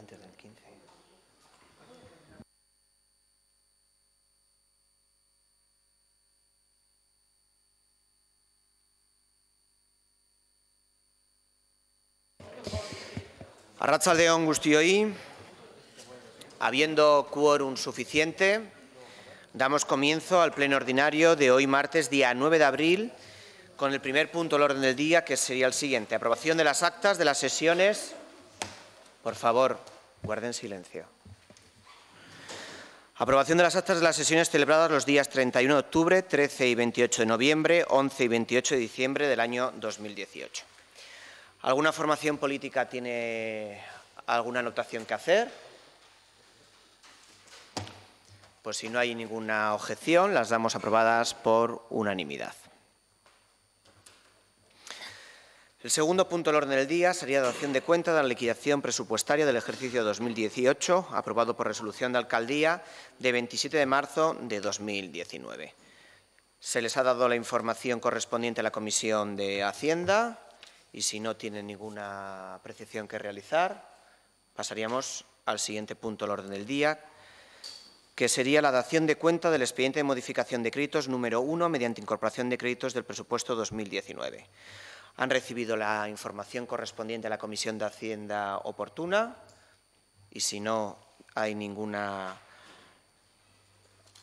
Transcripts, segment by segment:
Antes del 15. Arratsaldeon guztioi, habiendo quórum suficiente, damos comienzo al pleno ordinario de hoy martes, día 9 de abril, con el primer punto del orden del día, que sería el siguiente. Aprobación de las actas de las sesiones. Por favor, guarden silencio. Aprobación de las actas de las sesiones celebradas los días 31 de octubre, 13 y 28 de noviembre, 11 y 28 de diciembre del año 2018. ¿Alguna formación política tiene alguna anotación que hacer? Pues si no hay ninguna objeción, las damos aprobadas por unanimidad. El segundo punto del orden del día sería la dación de cuenta de la liquidación presupuestaria del ejercicio 2018, aprobado por resolución de alcaldía de 27 de marzo de 2019. Se les ha dado la información correspondiente a la Comisión de Hacienda y si no tienen ninguna apreciación que realizar, pasaríamos al siguiente punto del orden del día, que sería la dación de cuenta del expediente de modificación de créditos número 1 mediante incorporación de créditos del presupuesto 2019. Han recibido la información correspondiente a la Comisión de Hacienda oportuna y si no hay ninguna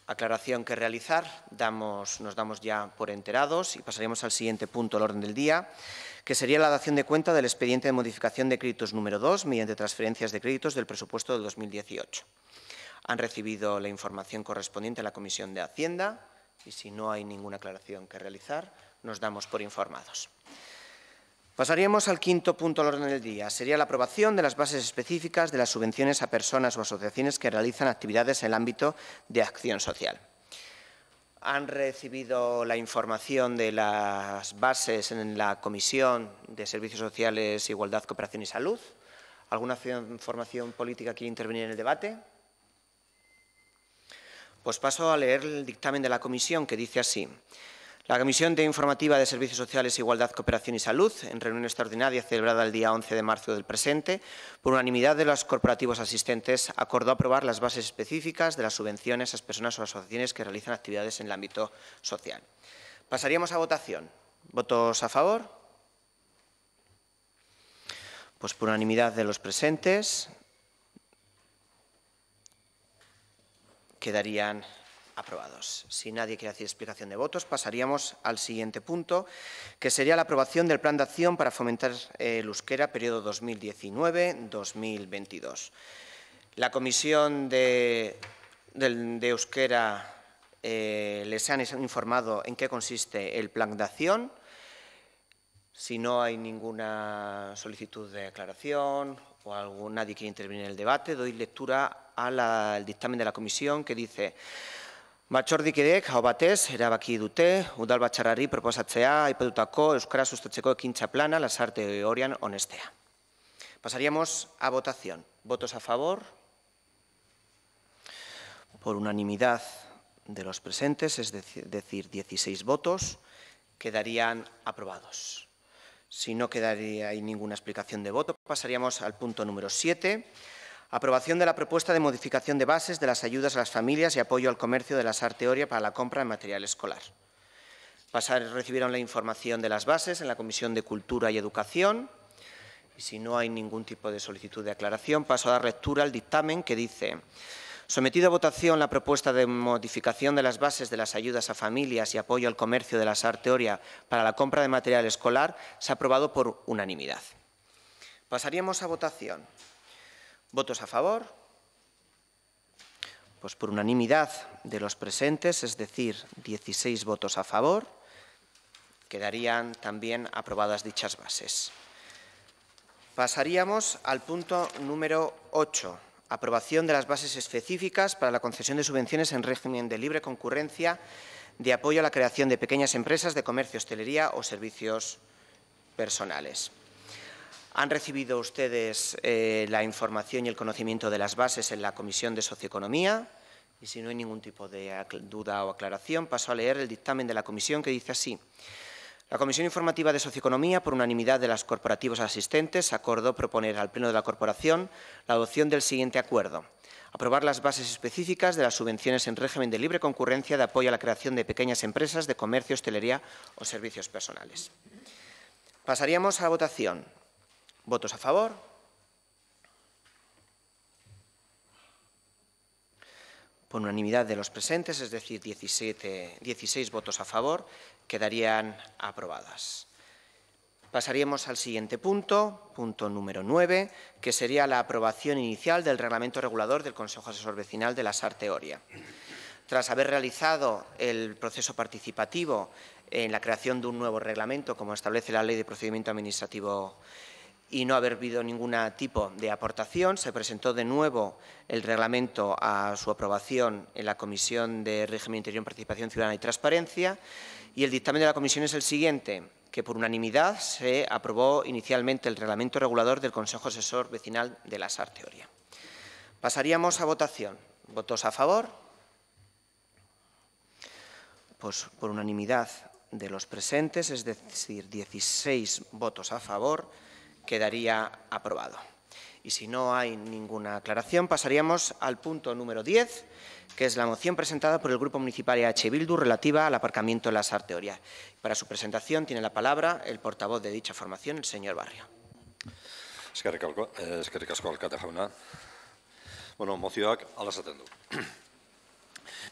aclaración que realizar, nos damos ya por enterados y pasaríamos al siguiente punto del orden del día, que sería la dación de cuenta del expediente de modificación de créditos número 2 mediante transferencias de créditos del presupuesto del 2018. Han recibido la información correspondiente a la Comisión de Hacienda y si no hay ninguna aclaración que realizar, nos damos por informados. Pasaríamos al quinto punto del orden del día. Sería la aprobación de las bases específicas de las subvenciones a personas o asociaciones que realizan actividades en el ámbito de acción social. Han recibido la información de las bases en la Comisión de Servicios Sociales, Igualdad, Cooperación y Salud. ¿Alguna formación política quiere intervenir en el debate? Pues paso a leer el dictamen de la Comisión, que dice así. La Comisión de Informativa de Servicios Sociales, Igualdad, Cooperación y Salud, en reunión extraordinaria celebrada el día 11 de marzo del presente, por unanimidad de los corporativos asistentes, acordó aprobar las bases específicas de las subvenciones a las personas o asociaciones que realizan actividades en el ámbito social. Pasaríamos a votación. ¿Votos a favor? Pues por unanimidad de los presentes quedarían aprobados. Si nadie quiere hacer explicación de votos, pasaríamos al siguiente punto, que sería la aprobación del Plan de Acción para fomentar el euskera, periodo 2019-2022. La Comisión de Euskera les han informado en qué consiste el Plan de Acción. Si no hay ninguna solicitud de aclaración o nadie quiere intervenir en el debate, doy lectura al dictamen de la Comisión que dice: Batzordikideek aho batez erabaki dute udalbatzarrari proposatzea aipatutako euskara sustatzeko ekintza plana lasarte orian onestea. Pasaríamos a votación. ¿Votos a favor? Por unanimidad de los presentes, es decir, 16 votos, quedarían aprobados. Si no quedaría ahí ninguna explicación de voto, pasaríamos al punto número 7. Aprobación de la propuesta de modificación de bases de las ayudas a las familias y apoyo al comercio de la Lasarte Oria para la compra de material escolar. Recibieron la información de las bases en la Comisión de Cultura y Educación y si no hay ningún tipo de solicitud de aclaración, paso a dar lectura al dictamen que dice: sometido a votación la propuesta de modificación de las bases de las ayudas a familias y apoyo al comercio de la Lasarte Oria para la compra de material escolar, se ha aprobado por unanimidad. Pasaríamos a votación. ¿Votos a favor? Pues por unanimidad de los presentes, es decir, 16 votos a favor, quedarían también aprobadas dichas bases. Pasaríamos al punto número 8, aprobación de las bases específicas para la concesión de subvenciones en régimen de libre concurrencia de apoyo a la creación de pequeñas empresas de comercio, hostelería o servicios personales. Han recibido ustedes la información y el conocimiento de las bases en la Comisión de Socioeconomía y si no hay ningún tipo de duda o aclaración, paso a leer el dictamen de la Comisión que dice así. La Comisión Informativa de Socioeconomía, por unanimidad de los corporativos asistentes, acordó proponer al Pleno de la Corporación la adopción del siguiente acuerdo. Aprobar las bases específicas de las subvenciones en régimen de libre concurrencia de apoyo a la creación de pequeñas empresas de comercio, hostelería o servicios personales. Pasaríamos a la votación. ¿Votos a favor? Por unanimidad de los presentes, es decir, 16 votos a favor, quedarían aprobadas. Pasaríamos al siguiente punto, punto número 9, que sería la aprobación inicial del reglamento regulador del Consejo Asesor Vecinal de la Sarte Oria. Tras haber realizado el proceso participativo en la creación de un nuevo reglamento, como establece la Ley de Procedimiento Administrativo, y no haber habido ningún tipo de aportación, se presentó de nuevo el reglamento a su aprobación en la Comisión de Régimen Interior, Participación Ciudadana y Transparencia, y el dictamen de la Comisión es el siguiente, que por unanimidad se aprobó inicialmente el reglamento regulador del Consejo Asesor Vecinal de la Sarte Oria. Pasaríamos a votación. ¿Votos a favor? Pues por unanimidad de los presentes, es decir, 16 votos a favor, quedaría aprobado. Y si no hay ninguna aclaración, pasaríamos al punto número 10, que es la moción presentada por el Grupo Municipal EH Bildu relativa al aparcamiento en la Sarte Oria. Para su presentación tiene la palabra el portavoz de dicha formación, el señor Barrio. Eskerrik asko alkate jauna. Mozioak hala esaten du.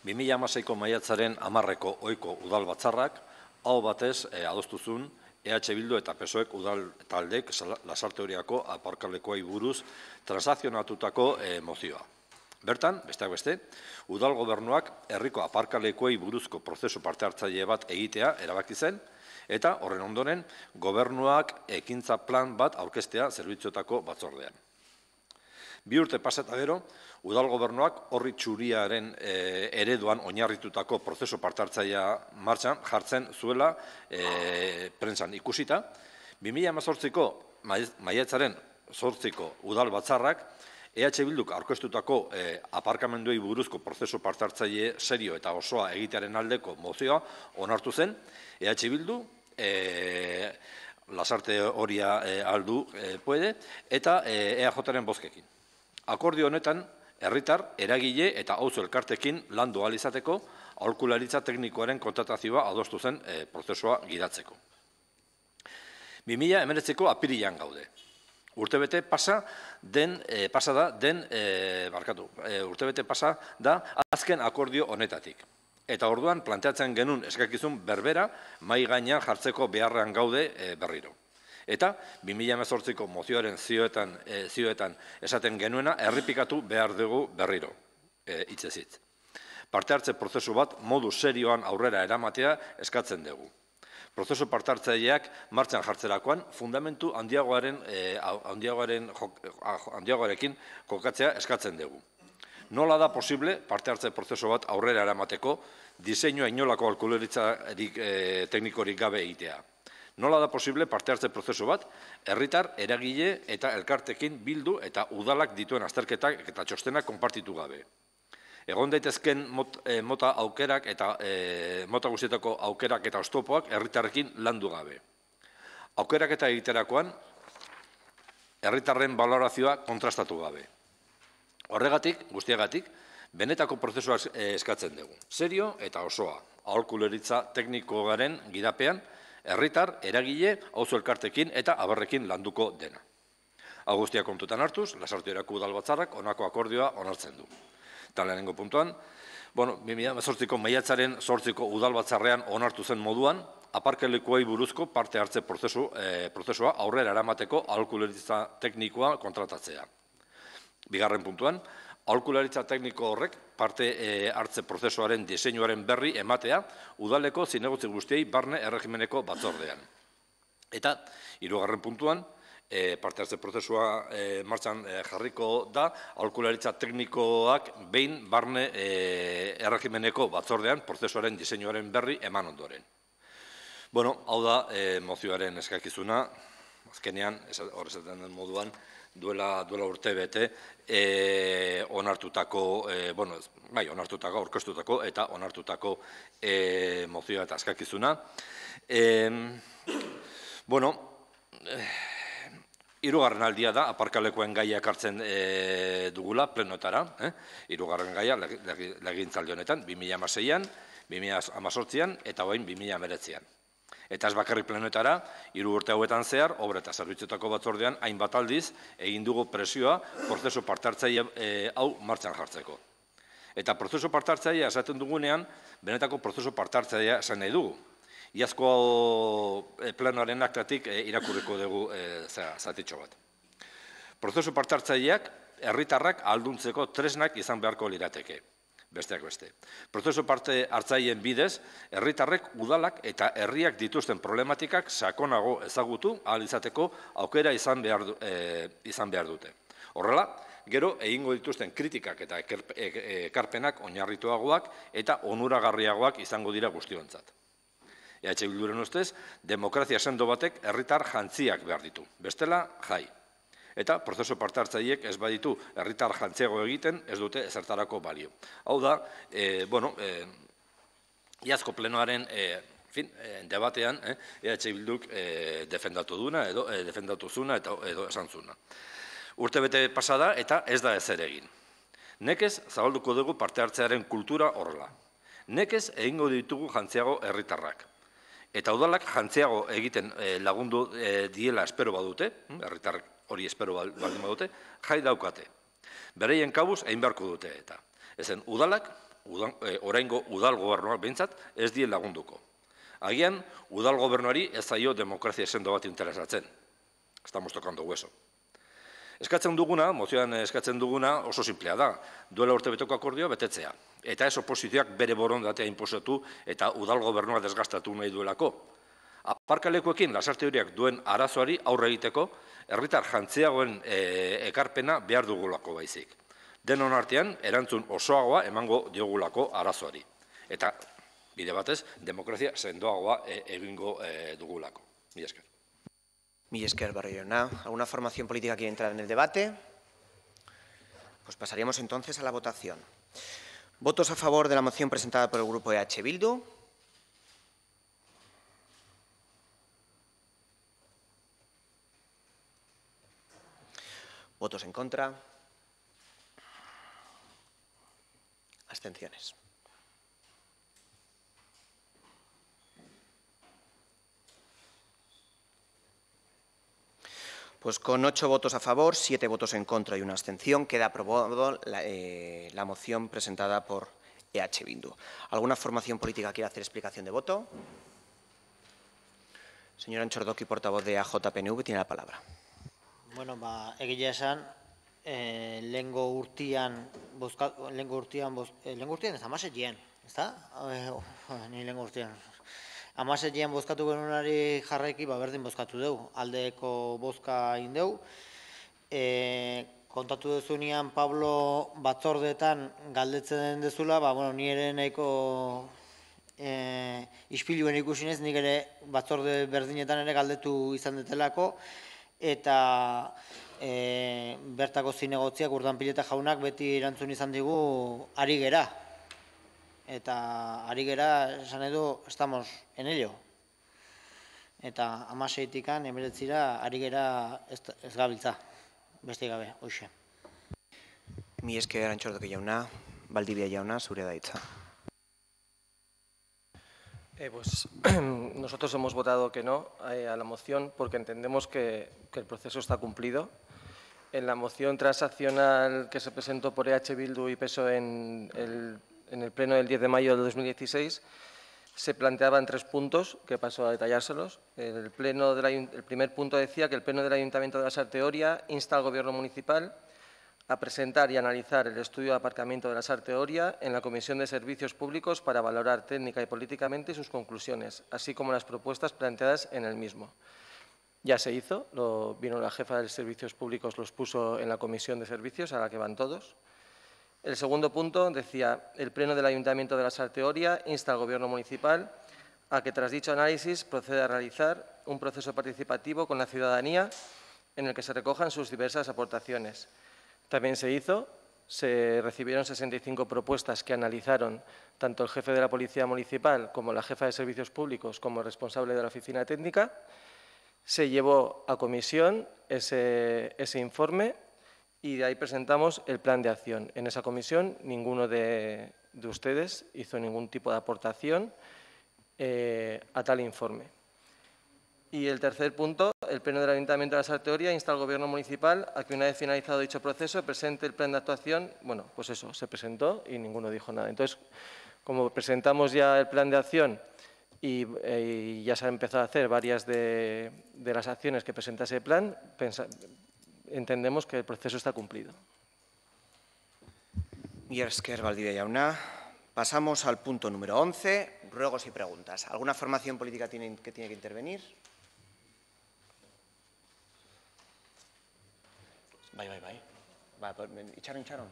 2016ko maiatzaren 10ko ohiko udal batzarrak aho batez adostuzun EH Bildu eta PSOEk udal taldek Lasarte Oriako aparkalekuei buruz transakzionatutako mozioa. Bertan, besteak beste, udal gobernuak herriko aparkalekuei buruzko prozesu parte hartzaile bat egitea erabaki zen, eta horren ondoren gobernuak ekintza plan bat aurkeztea zerbitzuetako batzordean. 2 urte pasa eta gero, udal gobernuak horri txuriaren ereduan oinarritutako prozesu parte hartzailea martxan jartzen zuela prentsan ikusita. 2018ko maiatzaren 8ko udal batzarrak EH Bilduk aurkeztutako aparkamenduei buruzko prozesu parte hartzaile serio eta osoa egitearen aldeko mozioa onartu zen. EH Bildu Lasarte Oria aldu puede eta EAJaren bozkekin. Akordio honetan, herritar, eragile eta auzo elkartekin landu ahal izateko aholkularitza teknikoaren kontratazioa adostu zen prozesua gidatzeko. 2019ko apirilean gaude. Urtebete pasa da azken akordio honetatik. Eta orduan planteatzen genuen eskakizun berbera mai gainean jartzeko beharrean gaude berriro. Eta 2018ko mozioaren zioetan esaten genuena errepikatu behar dugu berriro, hitzez. Parte hartze prozesu bat modu serioan aurrera eramatea eskatzen dugu. Prozesu parte hartzaileak martxan jartzerakoan fundamentu handiagoarekin kokatzea eskatzen dugu. Nola da posible parte hartze prozesu bat aurrera eramateko diseinua inolako aholkularitzarik teknikorik gabe egitea? Nola da posible parte hartze prozesu bat, herritar, eragile eta elkartekin bildu eta udalak dituen azterketak eta txostenak konpartitu gabe. Egon daitezken mota aukerak eta mota guztietako aukerak eta oztopoak herritarrekin landu gabe. Aukerak eta egiterakoan, herritarren balorazioa kontrastatu gabe. Horregatik, guztiagatik, benetako prozesuak eskatzen dugu. Serio eta osoa, aholkularitza teknikoaren gidapean, herritar, eragile, auzo elkartekin eta abarrekin landuko dena. Hau guztia kontutan hartuz, Lasarte Oriako udal batzarrak honako akordioa onartzen du. Eta lehenengo puntuan, 2018ko maiatzaren 8ko udal batzarrean onartu zen moduan, aparkalekuei buruzko parte hartze prozesua aurrera eramateko aholkularitza teknikoa kontratatzea. Bigarren puntuan, aholkularitza tekniko horrek parte hartze prozesuaren diseinuaren berri ematea udaleko zinegotzi guztiei barne erregimeneko batzordean. Eta, hirugarren puntuan, parte hartze prozesua martxan jarriko da aholkularitza teknikoak behin barne erregimeneko batzordean prozesuaren diseinuaren berri eman ondoren. Hau da mozioaren eskakizuna, azkenean, hor esaten den moduan, duela urte bete onartutako, aurkeztutako eta onartutako mozioa eta eskakizuna. Bueno, hirugarren aldia da, aparkalekuen gaia ekartzen dugula, plenotara. Hirugarren gaia, legegintzaldi honetan, 2016an, 2018an eta orain 2019an. Eta ez bakarrik plenotara, 3 urte hauetan zehar, obra eta zerbitzuetako batzordean, hainbat aldiz, egin dugu presioa prozesu parte-hartzaile hau martxan jartzeko. Eta prozesu parte-hartzailea esaten dugunean, benetako prozesu parte-hartzailea esan nahi dugu. Iazko plenoaren aktatik irakurriko dugu zatitxo bat. Prozesu parte-hartzaileak herritarrak ahalduntzeko tresnak izan beharko lirateke. Besteak beste. Prozesu parte-hartzaileen bidez, herritarrek udalak eta herriak dituzten problematikak sakonago ezagutu ahal izateko aukera izan behar dute. Horrela, gero egingo dituzten kritikak eta ekarpenak oinarrituagoak eta onuragarriagoak izango dira guztiontzat. EH Bilduren ustez, demokrazia sendo batek herritar jantziak behar ditu. Bestela, jai. Eta prozesu parte-hartzaileek ez baditu herritar jantziago egiten, ez dute ezertarako balio. Hau da, iazko plenoaren debatean, EH Bilduk defendatu duna, edo defendatu zuna, edo esan zuna. Urtebete pasada eta ez da ezer egin. Nekez zabalduko dugu parte-hartzearen kultura horrela. Nekez egingo ditugu jantziago herritarrak. Eta udalak jantziago egiten lagundu diela espero badute, herritarrak hori espero baldin badute, jai daukate. Bereien kabuz egin beharko dute eta. Ezen udalak, oraingo udal gobernuak behintzat, ez die lagunduko. Agian, udal gobernuari ez zaio demokrazia sendo bat interesatzen. Estamos tocando hueso. Eskatzen duguna, mozioan eskatzen duguna oso simplea da. Duela urtebeteko akordioa betetzea. Eta ez oposizioak bere borondatea inposatu eta udal gobernua desgastatu nahi duelako. Aparkalekuekin lasarte horiak duen arazoari aurre egiteko, herritar jantziagoen ekarpena behar dugulako baizik. Denon artean, erantzun osoagoa emango diogulako arazoari. Eta, bide batez, demokrazia sendoagoa egingo dugulako. Mila esker. Mila esker, Barrio jauna. ¿Alguna formación política quiere entrar en el debate? Pues pasaríamos entonces a la votación. ¿Votos a favor de la moción presentada por el Grupo EH Bildu? ¿Votos en contra? Abstenciones. Pues con 8 votos a favor, 7 votos en contra y una abstención, queda aprobada la moción presentada por EH Bildu. ¿Alguna formación política quiere hacer explicación de voto? Señor Antxordoki, portavoz de AJPNV, tiene la palabra. Bueno, egia esan, lehengo urtean ez, amasetien, ez da? Ni lehengo urtean. Amasetien bozkatu genunari jarraiki, berdin bozkatu dugu, aldeko bozka indeu. Kontatu duzunean Pablo batzordeetan galdetzen dezula, ni ere nahiko ispiluen ikusinez, nik ere batzorde berdinetan ere galdetu izan detelako, eta bertako zinegotziak Urdanpileta jaunak beti erantzun izan digu ari gera. Eta ari gera, esan edo, estamos en ello. Eta 16-tikan, 19-ra, ari gera ez gabiltza, beste gabe, hoxe. Mila esker, Antxordoki jauna, Valdivia jauna, zurea da hitza. Pues nosotros hemos votado que no a la moción porque entendemos que el proceso está cumplido. En la moción transaccional que se presentó por EH Bildu y PSOE en el pleno del 10 de mayo de 2016 se planteaban 3 puntos, que paso a detallárselos. El primer punto decía que el Pleno del Ayuntamiento de Lasarte Oria insta al Gobierno municipal a presentar y analizar el estudio de aparcamiento de Lasarte Oria en la Comisión de Servicios Públicos para valorar técnica y políticamente sus conclusiones, así como las propuestas planteadas en el mismo. Ya se hizo, vino la jefa de Servicios Públicos, los puso en la Comisión de Servicios, a la que van todos. El segundo punto decía, el Pleno del Ayuntamiento de Lasarte Oria insta al Gobierno municipal a que tras dicho análisis proceda a realizar un proceso participativo con la ciudadanía en el que se recojan sus diversas aportaciones. También se hizo se recibieron 65 propuestas que analizaron tanto el jefe de la Policía Municipal como la jefa de Servicios Públicos como el responsable de la Oficina Técnica. Se llevó a comisión ese informe y de ahí presentamos el plan de acción. En esa comisión ninguno de ustedes hizo ningún tipo de aportación a tal informe. Y el tercer punto, el Pleno del Ayuntamiento de la Sarteoria insta al Gobierno municipal a que una vez finalizado dicho proceso presente el plan de actuación. Bueno, pues eso, se presentó y ninguno dijo nada. Entonces, como presentamos ya el plan de acción y ya se han empezado a hacer varias de las acciones que presenta ese plan, entendemos que el proceso está cumplido. Mila esker, Valdivia jauna. Pasamos al punto número 11, ruegos y preguntas. ¿Alguna formación política que tiene que intervenir? Bai. Itxaron.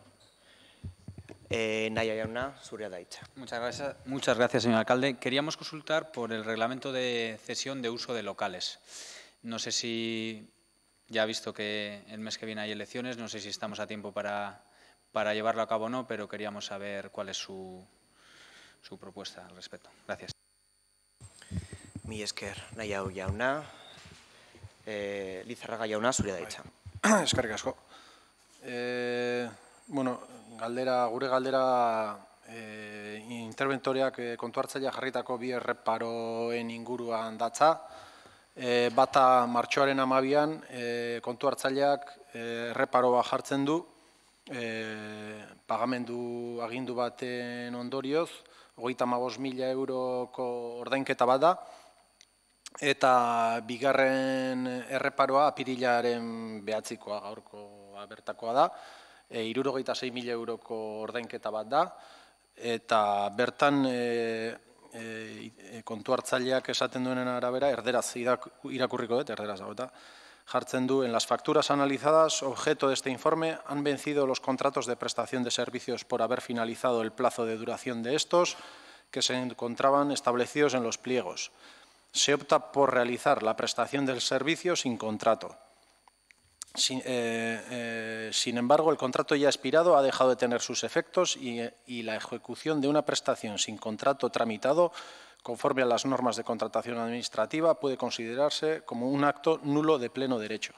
Nahia jauna, zurea da hitza. Muchas gracias, señor alcalde. Queríamos consultar por el reglamento de cesión de uso de locales. No sé si ya ha visto que el mes que viene hay elecciones, no sé si estamos a tiempo para llevarlo a cabo o no, pero queríamos saber cuál es su propuesta al respecto. Gracias. Mila esker, Nahia jauna. Lizarraga jauna, zurea da hitza. Eskerrik asko. Bueno, gure galdera interventoreak kontu hartzailea jarritako bi erreparoen inguruan datza. Bata martxoaren 12an kontu hartzaileak erreparo bat jartzen du pagamendu agindu baten ondorioz 35.000 euroko ordainketa bat da. Eta bigarren erreparoa apirilaren 9koa gaurko bertakoa da. 66.000 euroko ordainketa bat da. Eta bertan kontu hartzaileak esaten duenen arabera, erderaz irakurriko dut, erderaz dago eta jartzen du, en las facturas analizadas, objeto de este informe, han vencido los contratos de prestación de servicios por haber finalizado el plazo de duración de estos que se encontraban establecidos en los pliegos. Se opta por realizar la prestación del servicio sin contrato. Sin embargo, el contrato ya expirado ha dejado de tener sus efectos y la ejecución de una prestación sin contrato tramitado, conforme a las normas de contratación administrativa, puede considerarse como un acto nulo de pleno derecho.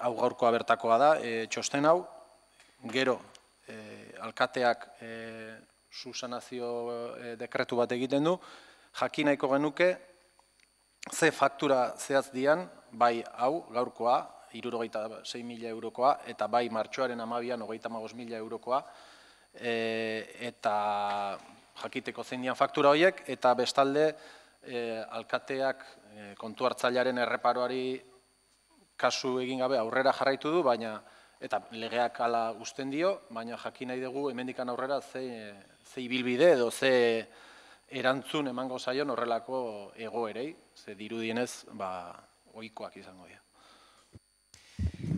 Hau gaurkoa bertakoa da, txosten hau, gero alkateak susanazio dekretu bat egiten du, jakin nahiko genuke, ze faktura zehaz dian, bai hau, gaurkoa, 66.000 eurokoa, eta bai martxoaren 12an 35.000 eurokoa, eta jakiteko zein dian faktura horiek, eta bestalde alkateak kontu hartzailearen erreparoari kasu egin gabe aurrera jarraitu du, baina eta legeak hala uzten dio, baina jakin nahi dugu hemendikan aurrera ze ibilbide edo ze erantzun emango zaion horrelako egoerei, ze dirudienez ohikoak izango dira.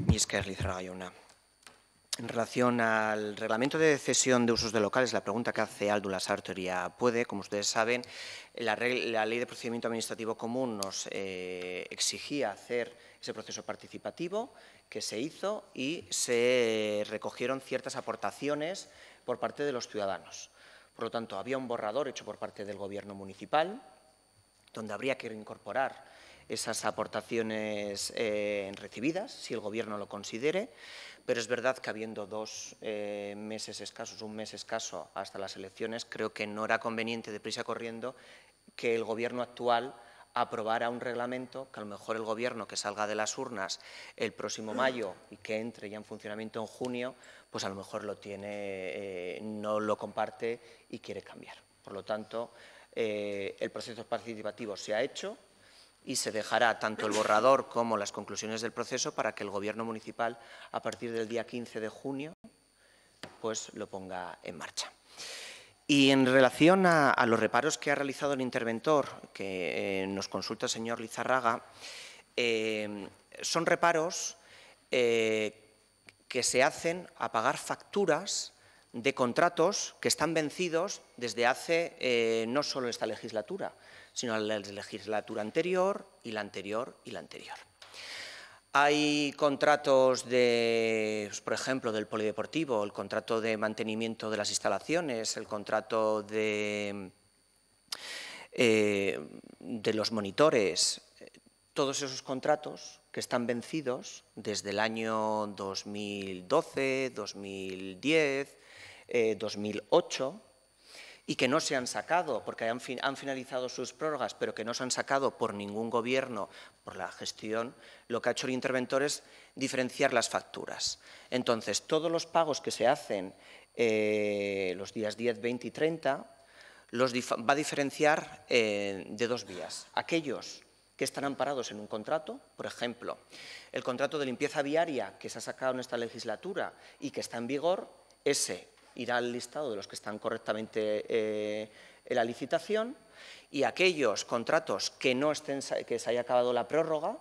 Mila esker, Lizarraga jauna. En relación al reglamento de cesión de usos de locales, la pregunta que hace Aldu La Sarteoria puede, como ustedes saben, la Ley de Procedimiento Administrativo Común nos exigía hacer ese proceso participativo que se hizo y se recogieron ciertas aportaciones por parte de los ciudadanos. Por lo tanto, había un borrador hecho por parte del Gobierno municipal donde habría que incorporar esas aportaciones recibidas, si el Gobierno lo considere, pero es verdad que habiendo un mes escaso hasta las elecciones, creo que no era conveniente, deprisa corriendo, que el Gobierno actual aprobara un reglamento que a lo mejor el Gobierno que salga de las urnas el próximo mayo y que entre ya en funcionamiento en junio, pues a lo mejor no lo comparte y quiere cambiar. Por lo tanto, el proceso participativo se ha hecho y se dejará tanto el borrador como las conclusiones del proceso para que el Gobierno municipal, a partir del día 15 de junio, pues lo ponga en marcha. Y en relación a los reparos que ha realizado el interventor, que nos consulta el señor Lizarraga, son reparos que se hacen a pagar facturas de contratos que están vencidos desde hace no solo esta legislatura, sino la legislatura anterior y la anterior y la anterior. Hay contratos de, por ejemplo, del polideportivo, el contrato de mantenimiento de las instalaciones, el contrato de los monitores, todos esos contratos que están vencidos desde el año 2012, 2010, 2008 y que no se han sacado porque han finalizado sus prórrogas, pero que no se han sacado por ningún gobierno, por la gestión, lo que ha hecho el interventor es diferenciar las facturas. Entonces, todos los pagos que se hacen los días 10, 20 y 30 los va a diferenciar de dos vías. Aquellos que están amparados en un contrato, por ejemplo, el contrato de limpieza viaria que se ha sacado en esta legislatura y que está en vigor, ese irá al listado de los que están correctamente en la licitación, y aquellos contratos que no estén, que se haya acabado la prórroga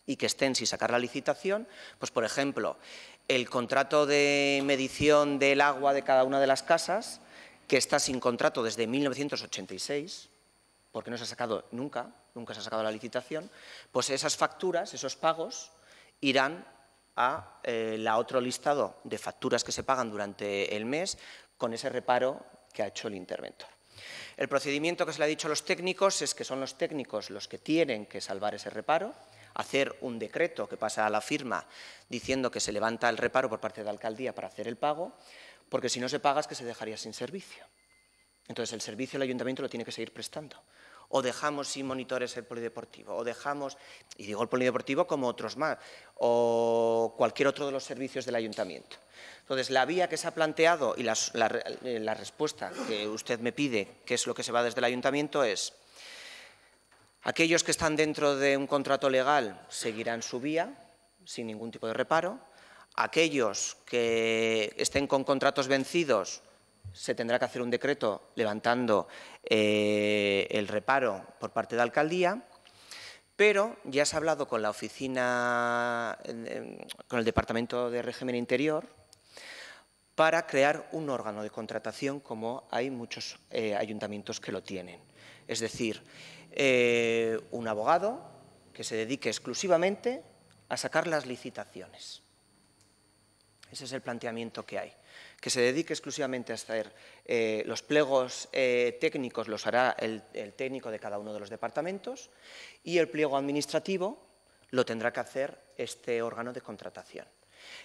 y que estén sin sacar la licitación, pues por ejemplo, el contrato de medición del agua de cada una de las casas, que está sin contrato desde 1986, porque no se ha sacado nunca se ha sacado la licitación, pues esas facturas, esos pagos, irán a la otro listado de facturas que se pagan durante el mes con ese reparo que ha hecho el interventor. El procedimiento que se le ha dicho a los técnicos es que son los técnicos los que tienen que salvar ese reparo, hacer un decreto que pasa a la firma diciendo que se levanta el reparo por parte de la alcaldía para hacer el pago, porque si no se paga es que se dejaría sin servicio. Entonces el servicio el ayuntamiento lo tiene que seguir prestando. O dejamos sin monitores el polideportivo, o dejamos, y digo el polideportivo como otros más, o cualquier otro de los servicios del ayuntamiento. Entonces, la vía que se ha planteado y la respuesta que usted me pide, que es lo que se va desde el ayuntamiento, es aquellos que están dentro de un contrato legal seguirán su vía, sin ningún tipo de reparo. Aquellos que estén con contratos vencidos, se tendrá que hacer un decreto levantando el reparo por parte de la alcaldía, pero ya se ha hablado con la oficina, con el Departamento de Régimen Interior, para crear un órgano de contratación como hay muchos ayuntamientos que lo tienen. Es decir, un abogado que se dedique exclusivamente a sacar las licitaciones. Ese es el planteamiento que hay. Que se dedique exclusivamente a hacer los pliegos técnicos, los hará el técnico de cada uno de los departamentos, y el pliego administrativo lo tendrá que hacer este órgano de contratación.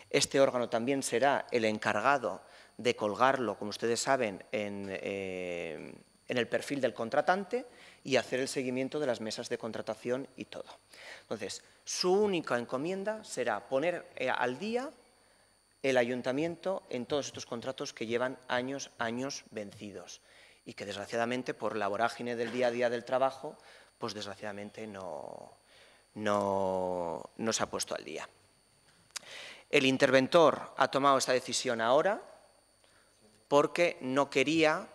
Este órgano también será el encargado de colgarlo, como ustedes saben, en el perfil del contratante y hacer el seguimiento de las mesas de contratación y todo. Entonces, su única encomienda será poner al día el ayuntamiento en todos estos contratos que llevan años vencidos y que desgraciadamente por la vorágine del día a día del trabajo, pues desgraciadamente no se ha puesto al día. El interventor ha tomado esta decisión ahora porque no quería,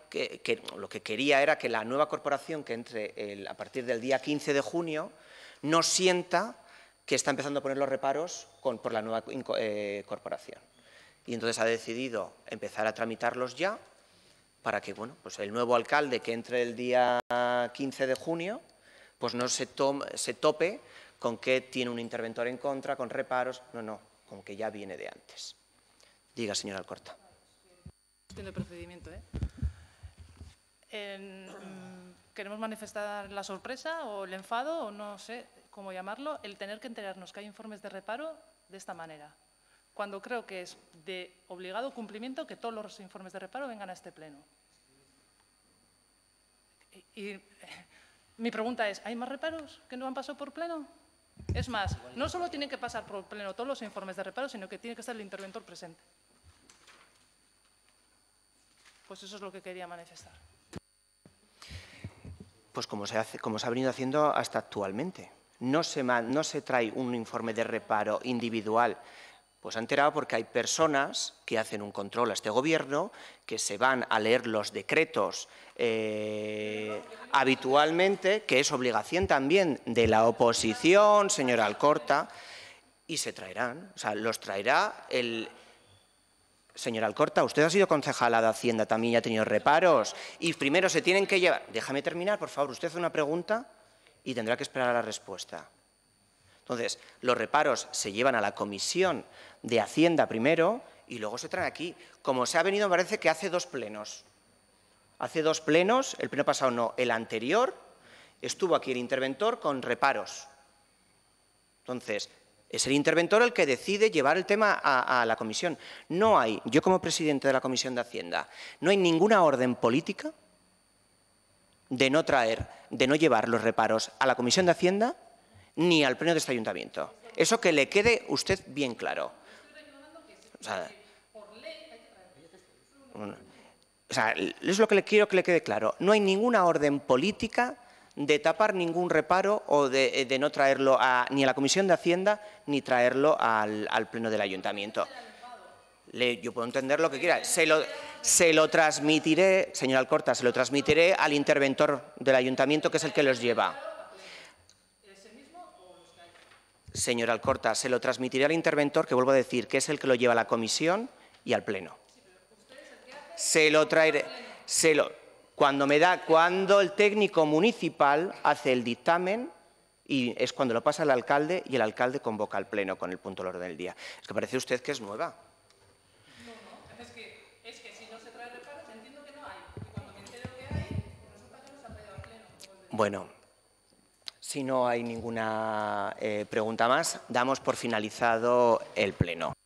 lo que quería era que la nueva corporación que entre a partir del día 15 de junio no sienta que está empezando a poner los reparos por la nueva corporación. Y entonces ha decidido empezar a tramitarlos ya para que pues el nuevo alcalde que entre el día 15 de junio pues no se tope con que tiene un interventor en contra, con reparos, no, con que ya viene de antes. Diga, señora Alcorta. Cuestión de procedimiento, queremos manifestar la sorpresa o el enfado, o no sé cómo llamarlo, el tener que enterarnos que hay informes de reparo de esta manera, cuando creo que es de obligado cumplimiento que todos los informes de reparo vengan a este pleno. Y mi pregunta es, ¿hay más reparos que no han pasado por pleno? Es más, no solo tienen que pasar por pleno todos los informes de reparo, sino que tiene que estar el interventor presente. Pues eso es lo que quería manifestar. Pues como se ha venido haciendo hasta actualmente. No se trae un informe de reparo individual. Pues se ha enterado porque hay personas que hacen un control a este gobierno, que se van a leer los decretos habitualmente, que es obligación también de la oposición, señora Alcorta, y se traerán, o sea, los traerá el... Señora Alcorta, usted ha sido concejala de Hacienda, también ha tenido reparos, y primero se tienen que llevar... Déjame terminar, por favor, usted hace una pregunta y tendrá que esperar a la respuesta. Entonces, los reparos se llevan a la Comisión de Hacienda primero y luego se traen aquí. Como se ha venido, me parece que hace 2 plenos. Hace 2 plenos, el pleno pasado no, el anterior, estuvo aquí el interventor con reparos. Entonces, es el interventor el que decide llevar el tema a la comisión. No hay, yo como presidente de la Comisión de Hacienda, no hay ninguna orden política de no llevar los reparos a la Comisión de Hacienda ni al pleno de este ayuntamiento. Eso que le quede usted bien claro. O sea, es lo que le quiero que le quede claro. No hay ninguna orden política de tapar ningún reparo o de no traerlo ni a la Comisión de Hacienda ni traerlo al pleno del ayuntamiento. Yo puedo entender lo que quiera. Se lo transmitiré, señor Alcorta, se lo transmitiré al interventor del ayuntamiento, que es el que los lleva. Señor Alcorta, se lo transmitiré al interventor, que vuelvo a decir, que es el que lo lleva a la comisión y al pleno. Se lo traeré. Cuando el técnico municipal hace el dictamen y es cuando lo pasa al alcalde y el alcalde convoca al pleno con el punto del orden del día. Es que parece usted que es nueva. No, es que si no se trae reparos, entiendo que no hay. Y cuando me entero que hay, resulta que no se ha traído al pleno. Bueno, si no hay ninguna pregunta más, damos por finalizado el pleno.